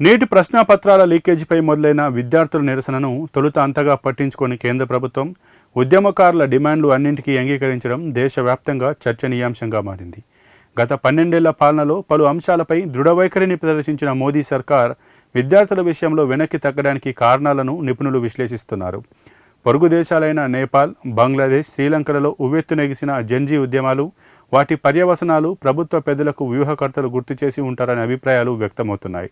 నేటి ప్రశ్నాపత్రాల లీకేజీపై మొదలైన విద్యార్థుల నిరసనను తొలుత అంతగా పట్టించుకొని కేంద్ర ప్రభుత్వం ఉద్యమకారుల డిమాండ్లు అన్నింటికీ అంగీకరించడం దేశవ్యాప్తంగా చర్చనీయాంశంగా మారింది. గత 12 ఏళ్ల పాలనలో పలు అంశాలపై దృఢవైఖరిని ప్రదర్శించిన మోదీ సర్కార్ విద్యార్థుల విషయంలో వెనక్కి తగ్గడానికి కారణాలను నిపుణులు విశ్లేషిస్తున్నారు. పొరుగు దేశాలైన నేపాల్, బంగ్లాదేశ్, శ్రీలంకలలో ఉవ్వెత్తునెగిసిన జెన్జీ ఉద్యమాలు, వాటి పర్యవసనాలు ప్రభుత్వ పెద్దలకు వ్యూహకర్తలు గుర్తు చేసి ఉంటారనే అభిప్రాయాలు వ్యక్తమవుతున్నాయి.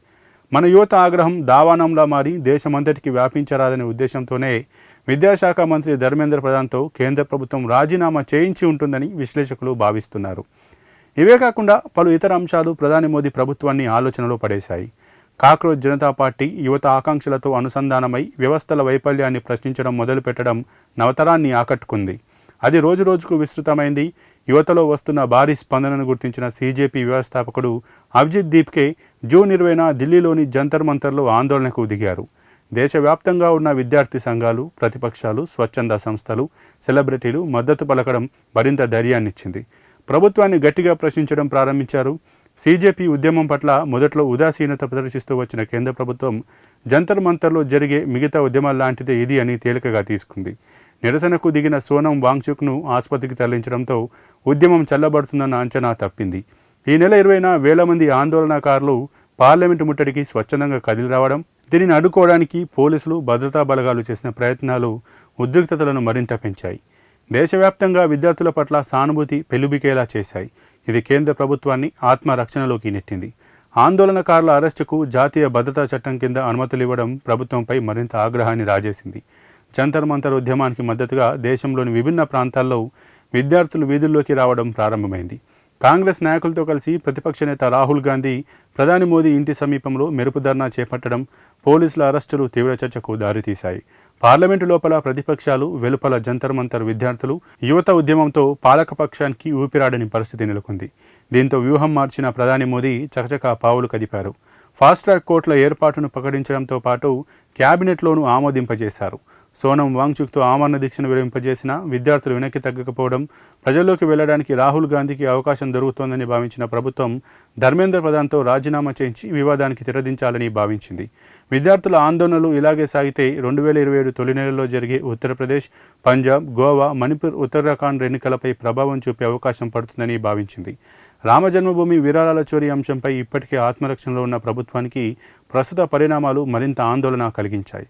మన యువత ఆగ్రహం దావానంలా మారి దేశమంతటికి వ్యాపించరాదనే ఉద్దేశంతోనే విద్యాశాఖ మంత్రి ధర్మేంద్ర ప్రధాన్తో కేంద్ర ప్రభుత్వం రాజీనామా చేయించి ఉంటుందని విశ్లేషకులు భావిస్తున్నారు. ఇవే కాకుండా పలు ఇతర అంశాలు ప్రధాని మోదీ ప్రభుత్వాన్ని ఆలోచనలో పడేశాయి. కాక్రోచ్ జనతా పార్టీ యువత ఆకాంక్షలతో అనుసంధానమై వ్యవస్థల వైఫల్యాన్ని ప్రశ్నించడం మొదలుపెట్టడం నవతరాన్ని ఆకట్టుకుంది. అది రోజురోజుకు విస్తృతమైంది. యువతలో వస్తున్న భారీ స్పందనను గుర్తించిన సీజేపీ వ్యవస్థాపకుడు అభిజిత్ దీప్కే జూన్ 20న ఢిల్లీలోని జంతర్ మంతర్లో ఆందోళనకు దిగారు. దేశవ్యాప్తంగా ఉన్న విద్యార్థి సంఘాలు, ప్రతిపక్షాలు, స్వచ్ఛంద సంస్థలు, సెలబ్రిటీలు మద్దతు పలకడం మరింత ధైర్యాన్నిచ్చింది. ప్రభుత్వాన్ని గట్టిగా ప్రశ్నించడం ప్రారంభించారు. సీజేపీ ఉద్యమం పట్ల మొదట్లో ఉదాసీనత ప్రదర్శిస్తూ వచ్చిన కేంద్ర ప్రభుత్వం జంతర్ మంతర్లో జరిగే మిగతా ఉద్యమాల లాంటిదే ఇది అని తేలికగా తీసుకుంది. నిరసనకు దిగిన సోనం వాంగ్చుక్ను ఆసుపత్రికి తరలించడంతో ఉద్యమం చల్లబడుతుందన్న అంచనా తప్పింది. ఈ నెల 20న వేల మంది ఆందోళనకారులు పార్లమెంటు ముట్టడికి స్వచ్ఛందంగా కదిలి రావడం, దీనిని అడ్డుకోవడానికి పోలీసులు, భద్రతా బలగాలు చేసిన ప్రయత్నాలు ఉద్రిక్తతలను మరింత పెంచాయి. దేశవ్యాప్తంగా విద్యార్థుల పట్ల సానుభూతి పెలుబికేలా చేశాయి. ఇది కేంద్ర ప్రభుత్వాన్ని ఆత్మరక్షణలోకి నెట్టింది. ఆందోళనకారుల అరెస్టుకు జాతీయ భద్రతా చట్టం కింద అనుమతులు ఇవ్వడం ప్రభుత్వంపై మరింత ఆగ్రహాన్ని రాజేసింది. జంతర్ మంతర్ ఉద్యమానికి మద్దతుగా దేశంలోని విభిన్న ప్రాంతాల్లో విద్యార్థులు వీధుల్లోకి రావడం ప్రారంభమైంది. కాంగ్రెస్ నాయకులతో కలిసి ప్రతిపక్ష నేత రాహుల్ గాంధీ ప్రధాని మోదీ ఇంటి సమీపంలో మెరుపు ధర్నా చేపట్టడం, పోలీసుల అరెస్టులు తీవ్ర చర్చకు దారితీశాయి. పార్లమెంటు లోపల ప్రతిపక్షాలు, వెలుపల జంతర్ మంతర్ విద్యార్థులు, యువత ఉద్యమంతో పాలకపక్షానికి ఊపిరాడని పరిస్థితి నెలకొంది. దీంతో వ్యూహం మార్చిన ప్రధాని మోదీ చకచకా పావులు కదిపారు. ఫాస్ట్ ట్రాక్ కోర్టుల ఏర్పాటును ప్రకటించడంతో పాటు క్యాబినెట్లోనూ ఆమోదింపజేశారు. సోనం వాంగ్చుక్తో ఆమరణ దీక్షను విరమింపజేసిన విద్యార్థులు వెనక్కి తగ్గకపోవడం, ప్రజల్లోకి వెళ్లడానికి రాహుల్ గాంధీకి అవకాశం దొరుకుతోందని భావించిన ప్రభుత్వం ధర్మేంద్ర ప్రధాన్తో రాజీనామా చేయించి వివాదానికి తెరదించాలని భావించింది. విద్యార్థుల ఆందోళనలు ఇలాగే సాగితే 2027 తొలి నెలలో జరిగే ఉత్తరప్రదేశ్, పంజాబ్, గోవా, మణిపూర్, ఉత్తరాఖండ్ ఎన్నికలపై ప్రభావం చూపే అవకాశం పడుతుందని భావించింది. రామజన్మభూమి విరాళాల చోరీ అంశంపై ఇప్పటికే ఆత్మరక్షణలో ఉన్న ప్రభుత్వానికి ప్రస్తుత పరిణామాలు మరింత ఆందోళన కలిగించాయి.